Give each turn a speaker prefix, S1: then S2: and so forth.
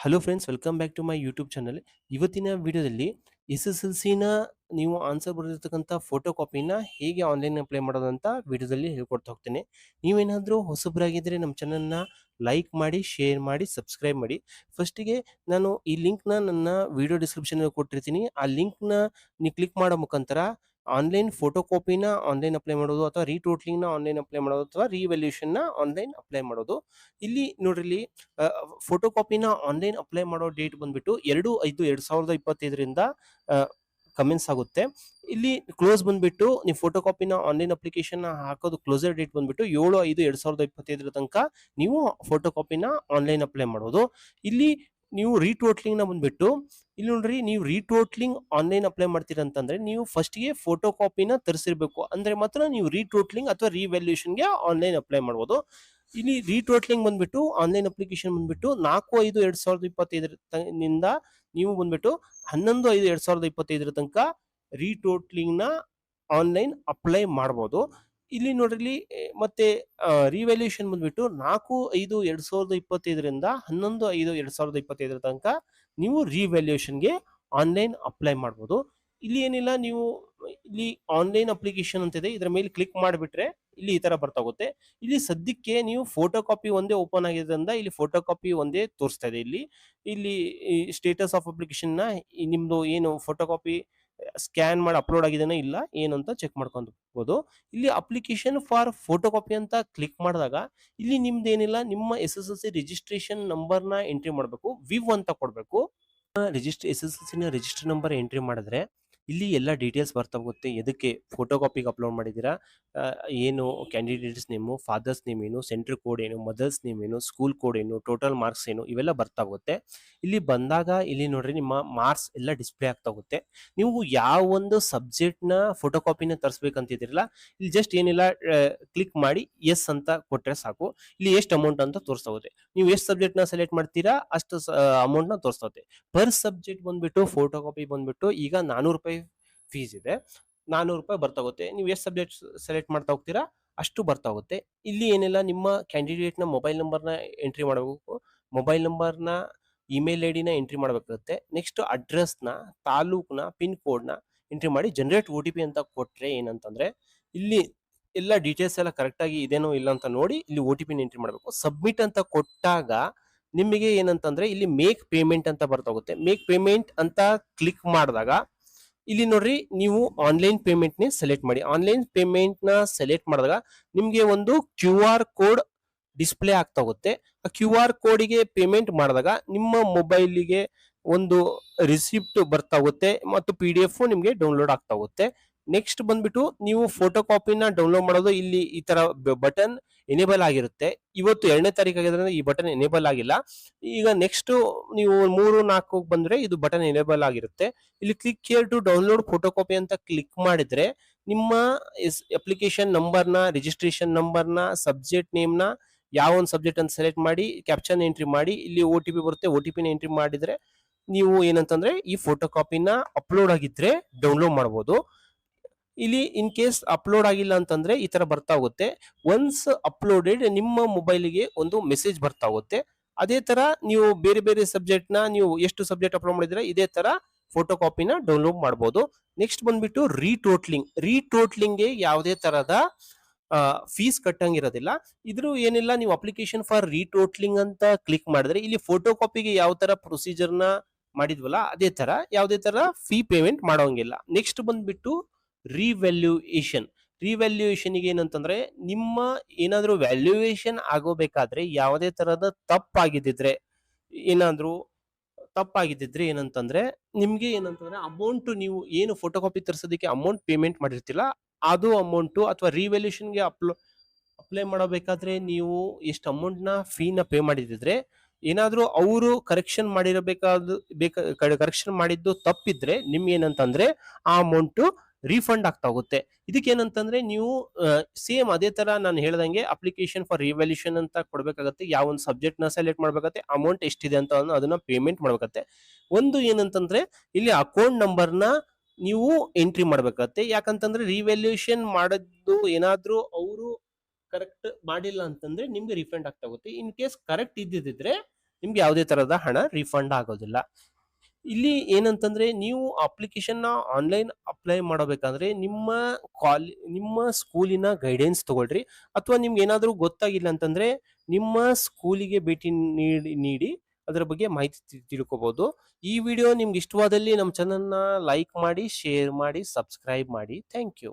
S1: Hello friends, welcome back to my YouTube channel. ಇವತ್ತಿನ ವಿಡಿಯೋದಲ್ಲಿ SSLCನ ನೀವು ಆನ್ಸರ್ ಬರೆದಿರ್ತಕ್ಕಂಥ ಫೋಟೋ ಕಾಪಿನ ಹೇಗೆ ಆನ್ಲೈನ್ ಅಪ್ಲೈ ಮಾಡೋದು ಅಂತ ವಿಡಿಯೋದಲ್ಲಿ ಹೇಳ್ಕೊಡ್ತಾ ಹೋಗ್ತೇನೆ. ನೀವೇನಾದರೂ ಹೊಸಬರಾಗಿದ್ದರೆ ನಮ್ಮ ಚಾನಲ್ನ ಲೈಕ್ ಮಾಡಿ, ಶೇರ್ ಮಾಡಿ, ಸಬ್ಸ್ಕ್ರೈಬ್ ಮಾಡಿ. ಫಸ್ಟಿಗೆ ನಾನು ಈ ಲಿಂಕ್ನ ನನ್ನ ವಿಡಿಯೋ ಡಿಸ್ಕ್ರಿಪ್ಷನಲ್ಲಿ ಕೊಟ್ಟಿರ್ತೀನಿ. ಆ ಲಿಂಕ್ನ ನೀವು ಕ್ಲಿಕ್ ಮಾಡೋ ಮುಖಾಂತರ ಆನ್ಲೈನ್ ಫೋಟೋ ಕಾಪಿನ ಆನ್ಲೈನ್ ಅಪ್ಲೈ ಮಾಡೋದು, ಅಥವಾ ರೀಟೋಟ್ಲಿಂಗ್ನ ಆನ್ಲೈನ್ ಅಪ್ಲೈ ಮಾಡೋದು, ಅಥವಾ ರಿವ್ಯಾಲ್ಯೂಷನ್ನ ಆನ್ಲೈನ್ ಅಪ್ಲೈ ಮಾಡೋದು. ಇಲ್ಲಿ ನೋಡ್ರಿ, ಫೋಟೋ ಕಾಪಿನ ಆನ್ಲೈನ್ ಅಪ್ಲೈ ಮಾಡೋ ಡೇಟ್ ಬಂದ್ಬಿಟ್ಟು 2/5/2025ರಿಂದ ಕಮೆನ್ಸ್ ಆಗುತ್ತೆ. ಇಲ್ಲಿ ಕ್ಲೋಸ್ ಬಂದ್ಬಿಟ್ಟು ನೀವು ಫೋಟೋ ಕಾಪಿನ ಆನ್ಲೈನ್ ಅಪ್ಲಿಕೇಶನ್ ಹಾಕೋದು ಕ್ಲೋಸರ್ ಡೇಟ್ ಬಂದ್ಬಿಟ್ಟು 7/5/2025 ತನಕ ನೀವು ಫೋಟೋ ಕಾಪಿನ ಆನ್ಲೈನ್ ಅಪ್ಲೈ ಮಾಡೋದು. ಇಲ್ಲಿ ನೀವು ರೀಟೋಟ್ಲಿಂಗ್ನ ಬಂದ್ಬಿಟ್ಟು ಇಲ್ಲಿ ನೋಡ್ರಿ, ನೀವು ರೀಟೋಟ್ಲಿಂಗ್ ಆನ್ಲೈನ್ ಅಪ್ಲೈ ಮಾಡ್ತೀರಾ ಅಂತಂದ್ರೆ ನೀವು ಫಸ್ಟ್ಗೆ ಫೋಟೋ ಕಾಪಿನ ತರಿಸಿರ್ಬೇಕು, ಅಂದ್ರೆ ಮಾತ್ರ ನೀವು ರೀಟೋಟ್ಲಿಂಗ್ ಅಥವಾ ರಿವ್ಯಾಲ್ಯೂಷನ್ಗೆ ಆನ್ಲೈನ್ ಅಪ್ಲೈ ಮಾಡ್ಬೋದು. ಇಲ್ಲಿ ರೀಟೋಟ್ಲಿಂಗ್ ಬಂದ್ಬಿಟ್ಟು ಆನ್ಲೈನ್ ಅಪ್ಲಿಕೇಶನ್ ಬಂದ್ಬಿಟ್ಟು 4/5/2025 ನೀವು ಬಂದ್ಬಿಟ್ಟು 11/5/2025 ತನಕ ರೀಟೋಟ್ಲಿಂಗ್ನ ಆನ್ಲೈನ್ ಅಪ್ಲೈ ಮಾಡ್ಬೋದು. ಇಲ್ಲಿ ನೋಡ್ರಿ, ಮತ್ತೆ ರಿವ್ಯಾಲ್ಯೂಷನ್ ಬಂದ್ಬಿಟ್ಟು 4/5/2025ರಿಂದ 11/5/2025 ತನಕ ನೀವು ರಿವ್ಯಾಲ್ಯೂಷನ್ಗೆ ಆನ್ಲೈನ್ ಅಪ್ಲೈ ಮಾಡ್ಬೋದು. ಇಲ್ಲಿ ಏನಿಲ್ಲ, ನೀವು ಇಲ್ಲಿ ಆನ್ಲೈನ್ ಅಪ್ಲಿಕೇಶನ್ ಅಂತಿದೆ, ಇದರ ಮೇಲೆ ಕ್ಲಿಕ್ ಮಾಡಿಬಿಟ್ರೆ ಇಲ್ಲಿ ಈ ತರ ಬರ್ತಾ ಹೋಗುತ್ತೆ. ಇಲ್ಲಿ ಸದ್ಯಕ್ಕೆ ನೀವು ಫೋಟೋ ಕಾಪಿ ಒಂದೇ ಓಪನ್ ಆಗಿರೋದ್ರಿಂದ ಇಲ್ಲಿ ಫೋಟೋ ಕಾಪಿ ಒಂದೇ ತೋರಿಸ್ತಾ ಇದೆ. ಇಲ್ಲಿ ಸ್ಟೇಟಸ್ ಆಫ್ ಅಪ್ಲಿಕೇಶನ್ ನ ನಿಮ್ದು ಏನು ಫೋಟೋ ಕಾಪಿ ಸ್ಕ್ಯಾನ್ ಮಾಡಿ ಅಪ್ಲೋಡ್ ಆಗಿದೆನೋ ಇಲ್ಲ ಏನು ಅಂತ ಚೆಕ್ ಮಾಡ್ಕೊಬಹುದು. ಇಲ್ಲಿ ಅಪ್ಲಿಕೇಶನ್ ಫಾರ್ ಫೋಟೋ ಕಾಪಿ ಅಂತ ಕ್ಲಿಕ್ ಮಾಡಿದಾಗ ಇಲ್ಲಿ ನಿಮ್ದು ಏನಿಲ್ಲ, ನಿಮ್ಮ SSLC ರಿಜಿಸ್ಟ್ರೇಷನ್ ನಂಬರ್ನ ಎಂಟ್ರಿ ಮಾಡಬೇಕು, ವಿವ್ ಅಂತ ಕೊಡಬೇಕು. SSLC ನ ರಿಜಿಸ್ಟರ್ ನಂಬರ್ ಎಂಟ್ರಿ ಮಾಡಿದ್ರೆ ಇಲ್ಲಿ ಎಲ್ಲ ಡೀಟೇಲ್ಸ್ ಬರ್ತಾ ಹೋಗುತ್ತೆ. ಎದಕ್ಕೆ ಫೋಟೋ ಕಾಪಿಗೆ ಅಪ್ಲೋಡ್ ಮಾಡಿದ್ದೀರಾ, ಏನು ಕ್ಯಾಂಡಿಡೇಟ್ಸ್ ನೇಮು, ಫಾದರ್ಸ್ ನೇಮ್ ಏನು, ಸೆಂಟ್ರ್ ಕೋಡ್ ಏನು, ಮದರ್ಸ್ ನೇಮ್ ಏನು, ಸ್ಕೂಲ್ ಕೋಡ್ ಏನು, ಟೋಟಲ್ ಮಾರ್ಕ್ಸ್ ಏನು, ಇವೆಲ್ಲ ಬರ್ತಾ ಹೋಗುತ್ತೆ. ಇಲ್ಲಿ ಬಂದಾಗ ಇಲ್ಲಿ ನೋಡ್ರಿ, ನಿಮ್ಮ ಮಾರ್ಕ್ಸ್ ಎಲ್ಲ ಡಿಸ್ಪ್ಲೇ ಆಗ್ತಾ ಹೋಗುತ್ತೆ. ನೀವು ಯಾವ ಒಂದು ಸಬ್ಜೆಕ್ಟ್ನ ಫೋಟೋ ಕಾಪಿನ ತರಿಸ್ಬೇಕಂತಿದ್ದೀರಲ್ಲ, ಇಲ್ಲಿ ಜಸ್ಟ್ ಏನಿಲ್ಲ, ಕ್ಲಿಕ್ ಮಾಡಿ ಎಸ್ ಅಂತ ಕೊಟ್ಟರೆ ಸಾಕು. ಇಲ್ಲಿ ಎಷ್ಟು ಅಮೌಂಟ್ ಅಂತ ತೋರಿಸ್ತಾ ಹೋಗುತ್ತೆ. ನೀವು ಎಷ್ಟು ಸಬ್ಜೆಕ್ಟ್ನ ಸೆಲೆಕ್ಟ್ ಮಾಡ್ತೀರಾ ಅಷ್ಟು ಅಮೌಂಟ್ನ ತೋರಿಸ್ತಾ ಹೋಗುತ್ತೆ. ಪರ್ ಸಬ್ಜೆಕ್ಟ್ ಬಂದ್ಬಿಟ್ಟು ಫೋಟೋ ಕಾಪಿ ಬಂದ್ಬಿಟ್ಟು ಈಗ 400 ರೂಪಾಯಿ ಫೀಸ್ ಇದೆ. 400 ರೂಪಾಯಿ ಬರ್ತಾ ಹೋಗುತ್ತೆ. ನೀವು ಎಷ್ಟು ಸಬ್ಜೆಕ್ಟ್ ಸೆಲೆಕ್ಟ್ ಮಾಡ್ತಾ ಹೋಗ್ತೀರಾ ಅಷ್ಟು ಬರ್ತಾ ಹೋಗುತ್ತೆ. ಇಲ್ಲಿ ಏನಿಲ್ಲ, ನಿಮ್ಮ ಕ್ಯಾಂಡಿಡೇಟ್ನ ಮೊಬೈಲ್ ನಂಬರ್ನ ಎಂಟ್ರಿ ಮಾಡಬೇಕು, ಮೊಬೈಲ್ ನಂಬರ್ನ, ಇಮೇಲ್ ಐಡಿನ ಎಂಟ್ರಿ ಮಾಡಬೇಕಾಗುತ್ತೆ. ನೆಕ್ಸ್ಟ್ ಅಡ್ರೆಸ್ನ, ತಾಲೂಕ್ನ, ಪಿನ್ ಕೋಡ್ನ ಎಂಟ್ರಿ ಮಾಡಿ ಜನರೇಟ್ OTP ಅಂತ ಕೊಟ್ರೆ ಏನಂತಂದ್ರೆ ಇಲ್ಲಿ ಎಲ್ಲ ಡೀಟೇಲ್ಸ್ ಎಲ್ಲ ಕರೆಕ್ಟ್ ಆಗಿ ಇದೇನೋ ಇಲ್ಲ ಅಂತ ನೋಡಿ ಇಲ್ಲಿ OTP ಎಂಟ್ರಿ ಮಾಡಬೇಕು. ಸಬ್ಮಿಟ್ ಅಂತ ಕೊಟ್ಟಾಗ ನಿಮಗೆ ಏನಂತಂದ್ರೆ ಇಲ್ಲಿ ಮೇಕ್ ಪೇಮೆಂಟ್ ಅಂತ ಬರ್ತಾ ಹೋಗುತ್ತೆ. ಮೇಕ್ ಪೇಮೆಂಟ್ ಅಂತ ಕ್ಲಿಕ್ ಮಾಡಿದಾಗ ಇಲ್ಲಿ ನೋಡ್ರಿ, ನೀವು ಆನ್ಲೈನ್ ಪೇಮೆಂಟ್ ನೇ ಸೆಲೆಕ್ಟ್ ಮಾಡಿ. ಆನ್ಲೈನ್ ಪೇಮೆಂಟ್ ನ ಸೆಲೆಕ್ಟ್ ಮಾಡಿದಾಗ ನಿಮ್ಗೆ ಒಂದು QR ಕೋಡ್ ಡಿಸ್ಪ್ಲೇ ಆಗ್ತಾ ಹೋಗುತ್ತೆ. ಆ QR ಕೋಡಿಗೆ ಪೇಮೆಂಟ್ ಮಾಡಿದಾಗ ನಿಮ್ಮ ಮೊಬೈಲಿಗೆ ಒಂದು ರಿಸಿಪ್ಟ್ ಬರ್ತಾ ಹೋಗುತ್ತೆ ಮತ್ತು PDF ನಿಮ್ಗೆ ಡೌನ್ಲೋಡ್ ಆಗ್ತಾ ಹೋಗುತ್ತೆ. ನೆಕ್ಸ್ಟ್ ಬಂದ್ಬಿಟ್ಟು ನೀವು ಫೋಟೋ ಕಾಪಿನ ಡೌನ್ಲೋಡ್ ಮಾಡೋದು ಇಲ್ಲಿ ಈ ತರ ಬಟನ್ ಎನೇಬಲ್ ಆಗಿರುತ್ತೆ. ಇವತ್ತು 2ನೇ ತಾರೀಕು ಆಗಿದ್ರಿಂದ ಈ ಬಟನ್ ಎನೇಬಲ್ ಆಗಿಲ್ಲ. ಈಗ ನೆಕ್ಸ್ಟ್ ನೀವು 3-4 ಬಂದ್ರೆ ಇದು ಬಟನ್ ಎನೇಬಲ್ ಆಗಿರುತ್ತೆ. ಇಲ್ಲಿ click here to download photo copy ಅಂತ ಕ್ಲಿಕ್ ಮಾಡಿದ್ರೆ ನಿಮ್ಮ ಅಪ್ಲಿಕೇಶನ್ ನಂಬರ್ನ, ರಿಜಿಸ್ಟ್ರೇಷನ್ ನಂಬರ್ನ, ಸಬ್ಜೆಕ್ಟ್ ನೇಮ್ನ, ಯಾವ ಒಂದು ಸಬ್ಜೆಕ್ಟ್ ಅಂತ ಸೆಲೆಕ್ಟ್ ಮಾಡಿ ಕ್ಯಾಪ್ಷನ್ ಎಂಟ್ರಿ ಮಾಡಿ ಇಲ್ಲಿ OTP ಬರುತ್ತೆ. OTP ಎಂಟ್ರಿ ಮಾಡಿದ್ರೆ ನೀವು ಏನಂತಂದ್ರೆ ಈ ಫೋಟೋ ಕಾಪಿನ ಅಪ್ಲೋಡ್ ಆಗಿದ್ರೆ ಡೌನ್ಲೋಡ್ ಮಾಡಬಹುದು. ಇಲ್ಲಿ ಇನ್ ಕೇಸ್ ಅಪ್ಲೋಡ್ ಆಗಿಲ್ಲ ಅಂತಂದ್ರೆ ಈ ತರ ಬರ್ತಾ ಹೋಗುತ್ತೆ. ಒನ್ಸ್ ಅಪ್ಲೋಡೆಡ್ ನಿಮ್ಮ ಮೊಬೈಲಿಗೆ ಒಂದು ಮೆಸೇಜ್ ಬರ್ತಾ ಹೋಗುತ್ತೆ. ಅದೇ ತರ ನೀವು ಬೇರೆ ಬೇರೆ ಸಬ್ಜೆಕ್ಟ್ ನ ನೀವು ಎಷ್ಟು ಸಬ್ಜೆಕ್ಟ್ ಅಪ್ಲೋಡ್ ಮಾಡಿದ್ರೆ ಇದೇ ತರ ಫೋಟೋ ಕಾಪಿನ ಡೌನ್ಲೋಡ್ ಮಾಡಬಹುದು. ನೆಕ್ಸ್ಟ್ ಬಂದ್ಬಿಟ್ಟು ರೀಟೋಟ್ಲಿಂಗ್ಗೆ ಯಾವುದೇ ತರದ ಫೀಸ್ ಕಟ್ಟಂಗಿರೋದಿಲ್ಲ. ಇದ್ರ ಏನಿಲ್ಲ, ನೀವು ಅಪ್ಲಿಕೇಶನ್ ಫಾರ್ ರೀಟೋಟ್ಲಿಂಗ್ ಅಂತ ಕ್ಲಿಕ್ ಮಾಡಿದ್ರೆ ಇಲ್ಲಿ ಫೋಟೋ ಕಾಪಿಗೆ ಯಾವ ತರ ಪ್ರೊಸೀಜರ್ನ ಮಾಡಿದ್ವಲ್ಲ ಅದೇ ತರ ಯಾವುದೇ ತರ ಫೀ ಪೇಮೆಂಟ್ ಮಾಡೋಂಗಿಲ್ಲ. ನೆಕ್ಸ್ಟ್ ಬಂದ್ಬಿಟ್ಟು ರಿವ್ಯಾಲ್ಯೂಯೇಷನ್ ಗೆ ಏನಂತಂದ್ರೆ ನಿಮ್ಮ ಏನಾದ್ರೂ ವ್ಯಾಲ್ಯೂಯೇಷನ್ ಆಗೋಬೇಕಾದ್ರೆ ಯಾವುದೇ ತರಹದ ತಪ್ಪಾಗಿದ್ದಿದ್ರೆ ಏನಂತಂದ್ರೆ ನಿಮ್ಗೆ ಏನಂತಂದ್ರೆ ಅಮೌಂಟ್, ನೀವು ಏನು ಫೋಟೋ ಕಾಪಿ ತರಿಸೋದಕ್ಕೆ ಅಮೌಂಟ್ ಪೇಮೆಂಟ್ ಮಾಡಿರ್ತಿಲ್ಲ ಅದು ಅಮೌಂಟ್, ಅಥವಾ ರಿವ್ಯಾಲ್ಯೂಷನ್ಗೆ ಅಪ್ಲೈ ಮಾಡಬೇಕಾದ್ರೆ ನೀವು ಎಷ್ಟು ಅಮೌಂಟ್ ನ ಫೀನ ಪೇ ಮಾಡಿದ್ರೆ ಏನಾದ್ರೂ ಅವರು ಕರೆಕ್ಷನ್ ಮಾಡಿದ್ದು ತಪ್ಪಿದ್ರೆ ನಿಮ್ಗೆ ಏನಂತಂದ್ರೆ ಆ ಅಮೌಂಟ್ ರೀಫಂಡ್ ಆಗ್ತಾ ಹೋಗುತ್ತೆ. ಇದಕ್ಕೇನಂತಂದ್ರೆ ನೀವು ಸೇಮ್ ಅದೇ ತರ ನಾನು ಹೇಳ್ದಂಗೆ ಅಪ್ಲಿಕೇಶನ್ ಫಾರ್ ರಿವ್ಯಾಲ್ಯೂಷನ್ ಅಂತ ಕೊಡ್ಬೇಕಾಗತ್ತೆ. ಯಾವ ಒಂದು ಸಬ್ಜೆಕ್ಟ್ ನ ಸೆಲೆಕ್ಟ್ ಮಾಡ್ಬೇಕಾಗತ್ತೆ, ಅಮೌಂಟ್ ಎಷ್ಟಿದೆ ಅಂತ ಅದನ್ನ ಪೇಮೆಂಟ್ ಮಾಡ್ಬೇಕಾಗತ್ತೆ. ಒಂದು ಏನಂತಂದ್ರೆ ಇಲ್ಲಿ ಅಕೌಂಟ್ ನಂಬರ್ನ ನೀವು ಎಂಟ್ರಿ ಮಾಡ್ಬೇಕಾಗತ್ತೆ. ಯಾಕಂತಂದ್ರೆ ರಿವ್ಯಾಲ್ಯೂಷನ್ ಮಾಡೋದು ಏನಾದ್ರೂ ಅವರು ಕರೆಕ್ಟ್ ಮಾಡಿಲ್ಲ ಅಂತಂದ್ರೆ ನಿಮ್ಗೆ ರಿಫಂಡ್ ಆಗ್ತಾ ಹೋಗುತ್ತೆ. ಇನ್ ಕೇಸ್ ಕರೆಕ್ಟ್ ಇದ್ದಿದ್ರೆ ನಿಮ್ಗೆ ಯಾವುದೇ ತರಹದ ಹಣ ರಿಫಂಡ್ ಆಗೋದಿಲ್ಲ. ಇಲ್ಲಿ ಏನಂತಂದ್ರೆ ನೀವು ಅಪ್ಲಿಕೇಶನ್ನ ಆನ್ಲೈನ್ ಅಪ್ಲೈ ಮಾಡಬೇಕಂದ್ರೆ ನಿಮ್ಮ ಸ್ಕೂಲಿನ ಗೈಡೆನ್ಸ್ ತಗೊಳ್ರಿ. ಅಥವಾ ನಿಮ್ಗೆ ಏನಾದರೂ ಗೊತ್ತಾಗಿಲ್ಲ ಅಂತಂದ್ರೆ ನಿಮ್ಮ ಸ್ಕೂಲಿಗೆ ಭೇಟಿ ನೀಡಿ ಅದರ ಬಗ್ಗೆ ಮಾಹಿತಿ ತಿಳ್ಕೊಬಹುದು. ಈ ವಿಡಿಯೋ ನಿಮ್ಗೆ ಇಷ್ಟವಾದಲ್ಲಿ ನಮ್ಮ ಚಾನಲ್ನ ಲೈಕ್ ಮಾಡಿ, ಶೇರ್ ಮಾಡಿ, ಸಬ್ಸ್ಕ್ರೈಬ್ ಮಾಡಿ. Thank you.